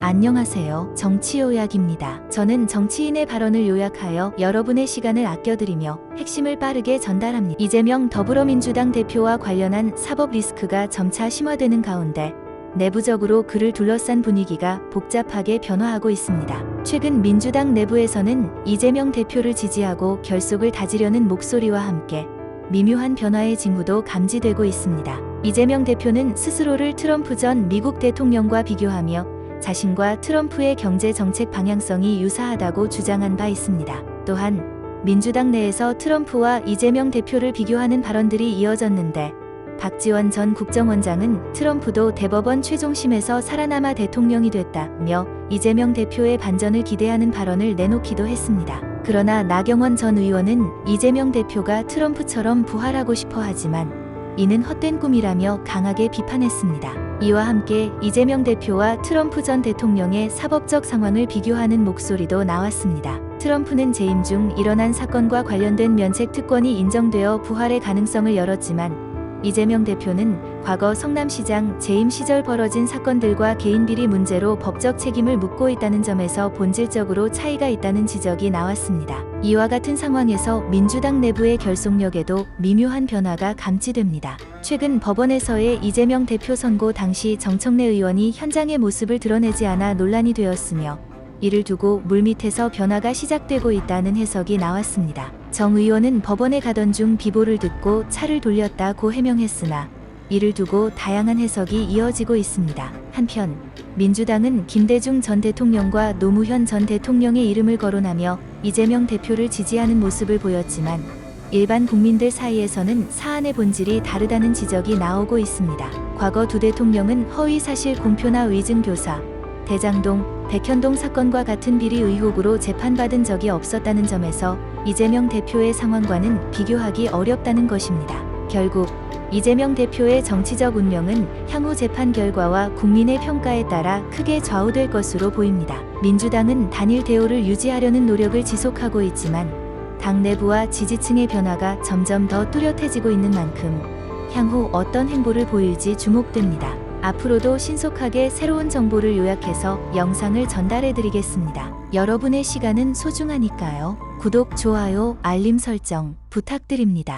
안녕하세요. 정치요약입니다. 저는 정치인의 발언을 요약하여 여러분의 시간을 아껴드리며 핵심을 빠르게 전달합니다. 이재명 더불어민주당 대표와 관련한 사법 리스크가 점차 심화되는 가운데 내부적으로 그를 둘러싼 분위기가 복잡하게 변화하고 있습니다. 최근 민주당 내부에서는 이재명 대표를 지지하고 결속을 다지려는 목소리와 함께 미묘한 변화의 징후도 감지되고 있습니다. 이재명 대표는 스스로를 트럼프 전 미국 대통령과 비교하며 자신과 트럼프의 경제 정책 방향성이 유사하다고 주장한 바 있습니다. 또한 민주당 내에서 트럼프와 이재명 대표를 비교하는 발언들이 이어졌는데 박지원 전 국정원장은 트럼프도 대법원 최종심에서 살아남아 대통령이 됐다며 이재명 대표의 반전을 기대하는 발언을 내놓기도 했습니다. 그러나 나경원 전 의원은 이재명 대표가 트럼프처럼 부활하고 싶어 하지만 이는 헛된 꿈이라며 강하게 비판했습니다. 이와 함께 이재명 대표와 트럼프 전 대통령의 사법적 상황을 비교하는 목소리도 나왔습니다. 트럼프는 재임 중 일어난 사건과 관련된 면책 특권이 인정되어 부활의 가능성을 열었지만 이재명 대표는 과거 성남시장 재임 시절 벌어진 사건들과 개인비리 문제로 법적 책임을 묻고 있다는 점에서 본질적으로 차이가 있다는 지적이 나왔습니다. 이와 같은 상황에서 민주당 내부의 결속력에도 미묘한 변화가 감지됩니다. 최근 법원에서의 이재명 대표 선고 당시 정청래 의원이 현장의 모습을 드러내지 않아 논란이 되었으며 이를 두고 물밑에서 변화가 시작되고 있다는 해석이 나왔습니다. 정 의원은 법원에 가던 중 비보를 듣고 차를 돌렸다고 해명했으나 이를 두고 다양한 해석이 이어지고 있습니다. 한편 민주당은 김대중 전 대통령과 노무현 전 대통령의 이름을 거론하며 이재명 대표를 지지하는 모습을 보였지만 일반 국민들 사이에서는 사안의 본질이 다르다는 지적이 나오고 있습니다. 과거 두 대통령은 허위사실 공표나 위증교사, 대장동, 백현동 사건과 같은 비리 의혹으로 재판받은 적이 없었다는 점에서 이재명 대표의 상황과는 비교하기 어렵다는 것입니다. 결국 이재명 대표의 정치적 운명은 향후 재판 결과와 국민의 평가에 따라 크게 좌우될 것으로 보입니다. 민주당은 단일 대우를 유지하려는 노력을 지속하고 있지만 당 내부와 지지층의 변화가 점점 더 뚜렷해지고 있는 만큼 향후 어떤 행보를 보일지 주목됩니다. 앞으로도 신속하게 새로운 정보를 요약해서 영상을 전달해드리겠습니다. 여러분의 시간은 소중하니까요. 구독, 좋아요, 알림 설정 부탁드립니다.